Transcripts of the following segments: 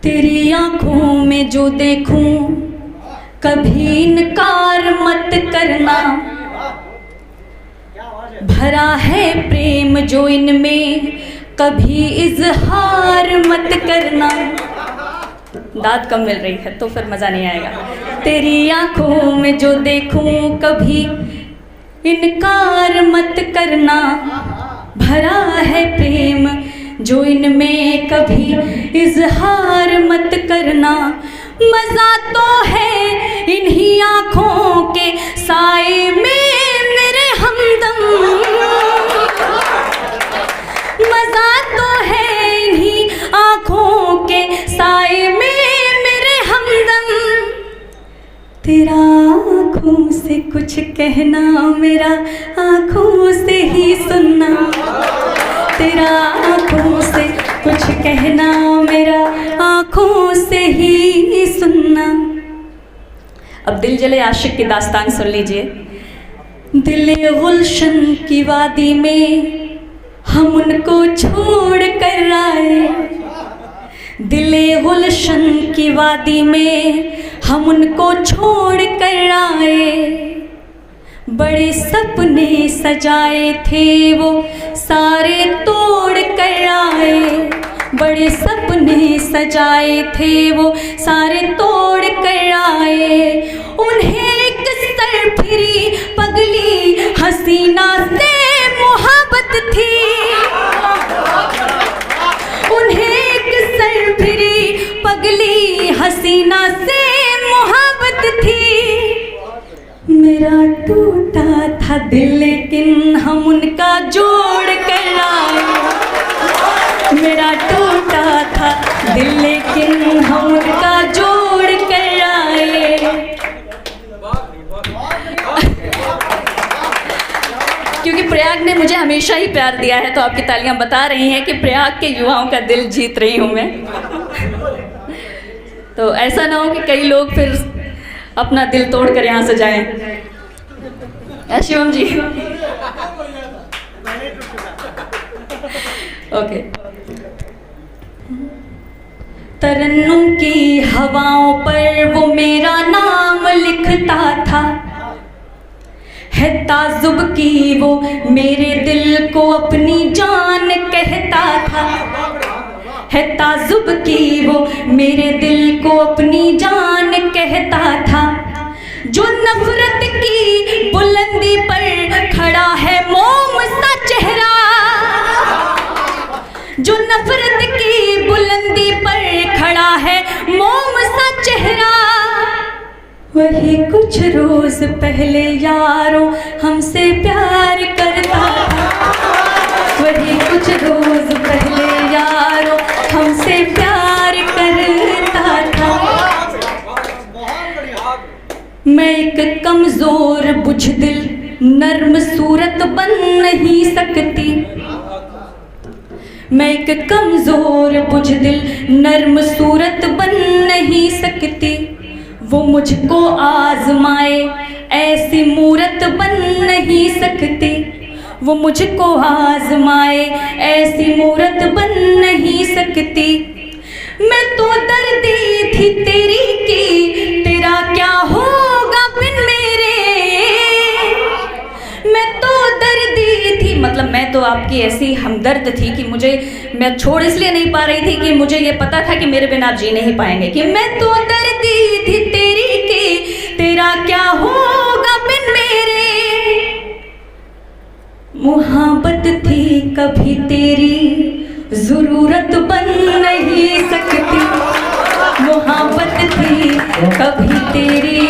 तेरी आंखों में जो देखूं कभी इनकार मत करना, भरा है प्रेम जो इनमें कभी इजहार मत करना। दाद कम मिल रही है तो फिर मज़ा नहीं आएगा। तेरी आंखों में जो देखूं कभी इनकार मत करना, भरा है प्रेम जो इनमें कभी इजहार मत करना। मज़ा तो है इन्हीं आँखों के साए में मेरे हमदम, मज़ा तो है इन्हीं आँखों के साए में मेरे हमदम। तेरा आँखों से कुछ कहना, मेरा आँखों से ही सुनना। तेरा आँखों से कुछ कहना, मेरा आँखों से ही सुनना। अब दिल जले आशिक की दास्तान सुन लीजिए। दिल गुलशन की वादी में हम उनको छोड़ कर आए, दिल गुलशन की वादी में हम उनको छोड़ कर आए। बड़े सपने सजाए थे वो सारे तोड़ कर आए, बड़े सपने सजाए थे वो सारे तोड़ कर आए। उन्हें एक सरफिरी पगली हसीना से मोहब्बत थी, उन्हें एक सरफिरी पगली हसीना से मोहब्बत थी। मेरा टूटा था दिल लेकिन हम उनका जोड़ कर आए, मेरा टूटा था दिल लेकिन हम उनका जोड़ कर आए। क्योंकि प्रयाग ने मुझे हमेशा ही प्यार दिया है तो आपकी तालियां बता रही हैं कि प्रयाग के युवाओं का दिल जीत रही हूं मैं। तो ऐसा ना हो कि कई लोग फिर अपना दिल तोड़ कर यहाँ से जाएं। शिवम जी ओके। तरन्नुम की हवाओं पर वो मेरा नाम लिखता था, है ताजुब की वो मेरे दिल को अपनी जान कहता था, है ताजुब की वो मेरे दिल को अपनी जान कहता था। जो नफरत की बुलंदी पर खड़ा है मोम सा चेहरा, जो नफरत की बुलंदी पर खड़ा है मोम सा चेहरा, वही कुछ रोज पहले यारों हमसे प्यार करता था, वही कुछ रोज पहले यारों हमसे प्यार करता था। मैं एक कमजोर बुझदिल नर्म सूरत बन नहीं सकती, मैं एक कमजोर बुझदिल नर्म सूरत बन नहीं सकती। वो मुझको आजमाए ऐसी मूरत बन नहीं सकती, वो मुझको आजमाए ऐसी मूरत बन नहीं सकती। मैं तो दर्दी थी तेरी की, तेरा क्या होगा बिन मेरे। मैं तो दर्दी थी, मतलब मैं तो आपकी ऐसी हमदर्द थी कि मुझे, मैं छोड़ इसलिए नहीं पा रही थी कि मुझे ये पता था कि मेरे बिना आप जी नहीं पाएंगे। कि मैं तो दर्दी थी तेरी की, तेरा क्या होगा बिन मेरे। मोहब्बत थी कभी तेरी ज़रूरत बन नहीं सकती, मोहब्बत थी कभी तेरी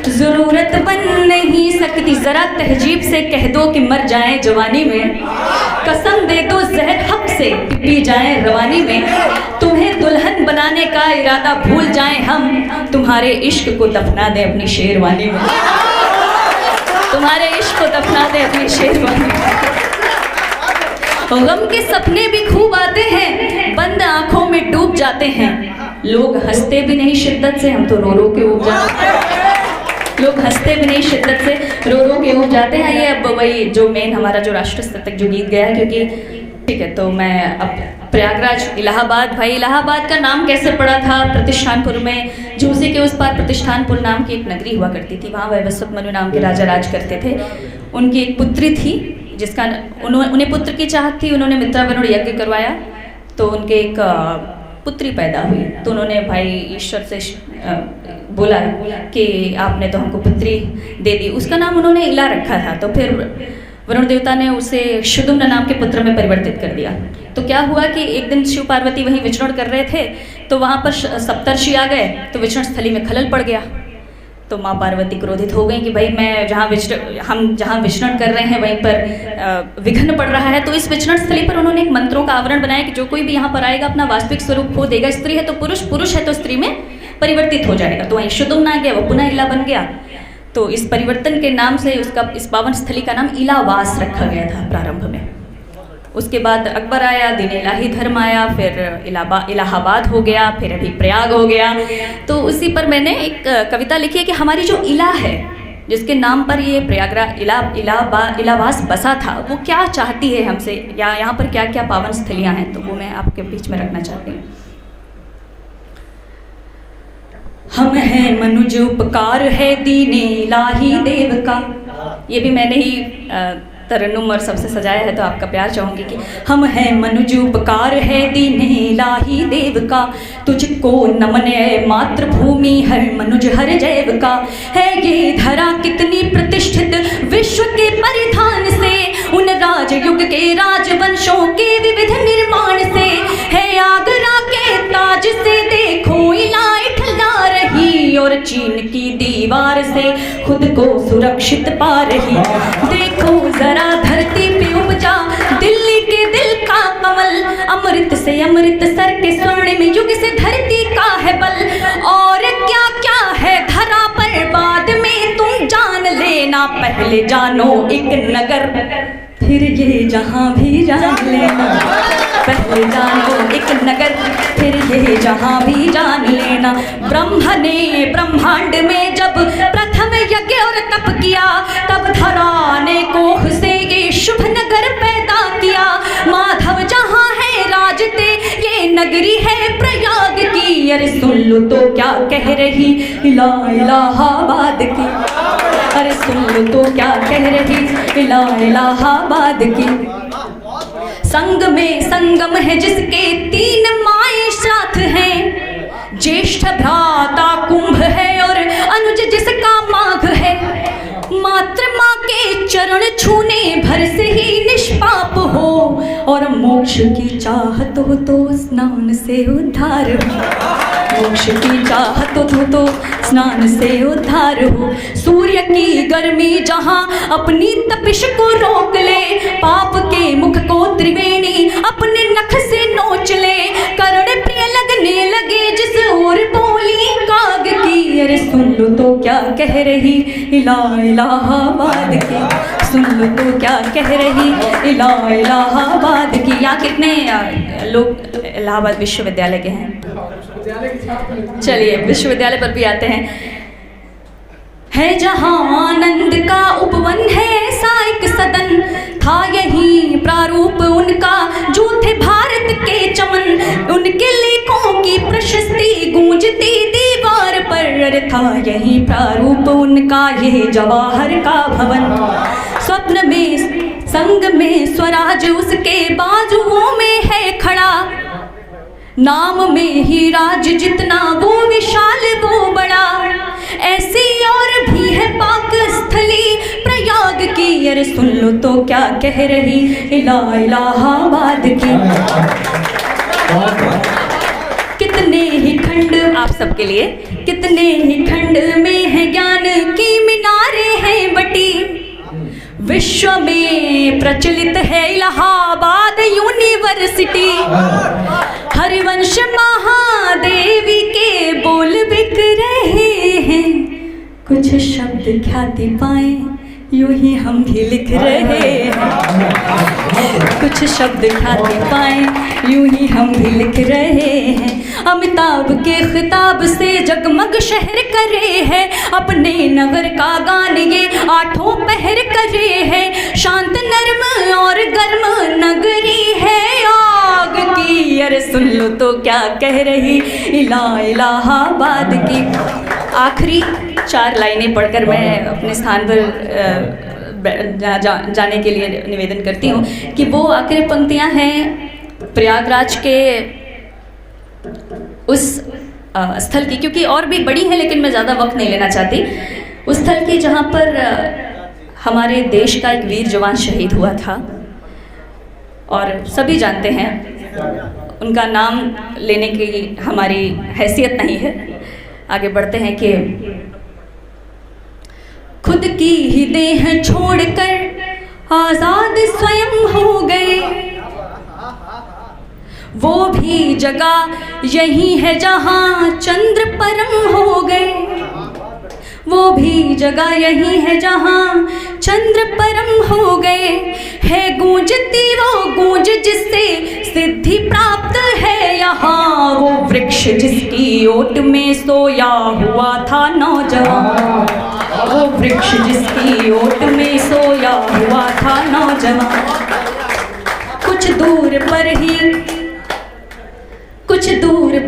ज़रूरत बन नहीं सकती। ज़रा तहजीब से कह दो कि मर जाएं जवानी में, कसम दे दो ज़हर हक से पी जाएं रवानी में। तुम्हें दुल्हन बनाने का इरादा भूल जाएं हम, तुम्हारे इश्क को दफना दें अपनी शेरवानी में, तुम्हारे इश्क को दफना दें अपनी शेरवानी में। गम के सपने भी खूब आते हैं, बंद आंखों में डूब जाते हैं। लोग हंसते भी नहीं शिद्दत से, हम तो रो रो के उब जाते हैं। लोग हंसते भी नहीं शिद्दत से, रो रो के उब जाते हैं। ये अब वही जो मेन हमारा जो राष्ट्र स्तर तक जो गीत गया है, क्योंकि ठीक है तो मैं अब प्रयागराज इलाहाबाद। भाई इलाहाबाद का नाम कैसे पड़ा था? प्रतिष्ठानपुर में, झूसी के उस पार प्रतिष्ठानपुर नाम की एक नगरी हुआ करती थी, वहाँ वैवस्वत मनु नाम के राजा राज करते थे। उनकी एक पुत्री थी जिसका उन्हें पुत्र की चाहत थी। उन्होंने मित्रावरुण यज्ञ करवाया तो उनके एक पुत्री पैदा हुई। तो उन्होंने भाई ईश्वर से बोला कि आपने तो हमको पुत्री दे दी। उसका नाम उन्होंने इला रखा था। तो फिर वरुण देवता ने उसे शुदुम्न नाम के पुत्र में परिवर्तित कर दिया। तो क्या हुआ कि एक दिन शिव पार्वती वहीं विचरण कर रहे थे तो वहाँ पर सप्तर्षि आ गए तो विचरण स्थली में खलल पड़ गया। तो माँ पार्वती क्रोधित हो गई कि भाई मैं हम जहाँ विचरण कर रहे हैं वहीं पर विघ्न पड़ रहा है। तो इस विचरण स्थली पर उन्होंने एक मंत्रों का आवरण बनाया कि जो कोई भी यहाँ पर आएगा अपना वास्तविक स्वरूप खो देगा। स्त्री है तो पुरुष, पुरुष है तो स्त्री में परिवर्तित हो जाएगा। तो वहीं शुदुम्न आ गया, वो पुनः इला बन गया। तो इस परिवर्तन के नाम से उसका इस पावन स्थली का नाम इलावास रखा गया था प्रारंभ में। उसके बाद अकबर आया, दिन इलाही धर्म आया, फिर इलाहाबाद हो गया, फिर अभी प्रयाग हो गया। तो उसी पर मैंने एक कविता लिखी है कि हमारी जो इला है जिसके नाम पर ये प्रयागराज इलावास बसा था वो क्या चाहती है हमसे, या यहाँ पर क्या क्या पावन स्थलियाँ हैं, तो वो मैं आपके बीच में रखना चाहती हूँ। हम हैं मनुज उपकार है दीने इलाही देव का। ये भी मैंने ही तरन्नुम और सबसे सजाया है तो आपका प्यार चाहूँगी कि हम हैं मनुज उपकार है दीने इलाही देव का। तुझको नमन है मातृभूमि हर मनुज हर जैव का। है ये धरा कितनी प्रतिष्ठित विश्व के परिधान से, उन राजयुग के राजवंशों के विविध निर्माण से। है आगरा के ताज से देखो इला इठला रही, और चीन की दीवार से खुद को सुरक्षित पा रही। देखो जरा धरती पे उपजा दिल्ली के दिल का कमल, अमृत से अमृतसर के स्वर्णिम युग से धरती का है बल। और क्या क्या है धरा पर बाद में तुम जान लेना, पहले जानो एक नगर फिर ये जहां भी जान लेना। पहले जानो एक नगर फिर ये जहां भी जान लेना। ब्रह्म ने ब्रह्मांड में जब प्रथम यज्ञ और तप किया, तब धरा ने कोह से ये शुभ नगर पैदा किया। माधव जहां है राजते ये नगरी है प्रयाग की। अरे सुन लो तो क्या कह रही इलाहाबाद की। अरे सुन लो तो क्या कह रही इलाहाबाद की। संग में संगम है जिसके तीन माए साथ हैं, ज्येष्ठ भ्राता कुंभ है और अनुज जिसका माघ है। मातृमा के चरण छूने भर से ही निष्पाप हो, और मोक्ष की चाहत हो तो स्नान से उद्धार हो। मोक्ष की चाहत हो तो स्नान से उद्धार हो। सूर्य की गर्मी जहां अपनी तपिश को रोक ले, पाप के मुख को त्रिवेणी अपने नख से नोच ले। कर्ण प्रिय लगने लगे जिस ओर बोली काग की। अरे सुन लो तो क्या कह रही इलाहाबाद की। सुन लो तो क्या कह रही इलाहाबाद की। यहाँ कितने लोग इलाहाबाद विश्वविद्यालय के हैं? चलिए विश्वविद्यालय पर भी आते हैं। है जहाँ आनंद का उपवन है ऐसा एक सदन, था यही प्रारूप उनका जो थे भारत के चमन। उनके लेखों की प्रशस्ति गूंजती दीवार पर, अरे था यही प्रारूप उनका ये जवाहर का भवन। स्वप्न में संग में स्वराज उसके बाजुओं में है खड़ा, नाम में ही राज जितना वो विशाल वो बड़ा। ऐसी और भी है पाक स्थली प्रयाग की। अरे सुन लो तो क्या कह रही इलाहाबाद की। कितने ही खंड आप सबके लिए, कितने ही खंड में है ज्ञान की मीनारें हैं बटी। विश्व में प्रचलित है इलाहाबाद यूनिवर्सिटी। हरिवंश महादेवी के बोल बिक रहे हैं, कुछ शब्द ख्याति पाए यूं ही हम भी लिख रहे हैं, कुछ शब्द खाते पाए यूं ही हम भी लिख रहे हैं। अमिताभ के खिताब से जगमग शहर करे है, अपने नगर का गान ये आठों पहर करे है। शांत नर्म और गर्म नगरी है आग की, अरे सुन लो तो क्या कह रही इलाहाबाद की। आखिरी 4 लाइनें पढ़कर मैं अपने स्थान पर जाने के लिए निवेदन करती हूँ कि वो आखिरी पंक्तियाँ हैं प्रयागराज के उस स्थल की, क्योंकि और भी बड़ी है लेकिन मैं ज़्यादा वक्त नहीं लेना चाहती, उस स्थल की जहाँ पर हमारे देश का एक वीर जवान शहीद हुआ था और सभी जानते हैं। उनका नाम लेने की हमारी हैसियत नहीं है। आगे बढ़ते हैं कि खुद की ही देह छोड़कर आजाद स्वयं हो गए, वो भी जगह यही है जहां चंद्र परम हो गए, वो भी जगह यही है जहां चंद्र परम हो गए। है गूंजती वो गूंज जिससे सिद्धि प्राप्त है यहाँ, वो वृक्ष जिसकी ओट में सोया हुआ था नौजवान, वो वृक्ष जिसकी ओट में सोया हुआ था नौजवान। कुछ दूर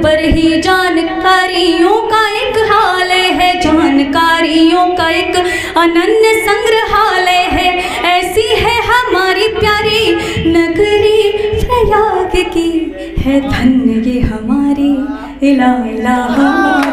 पर ही जानकारियों का एक हाल है, जानकारियों का एक अनन्य संग्रहालय है। ऐसी है हमारी प्यारी नगरी प्रयाग की, है धन्य ये हमारी इलाहाबाद।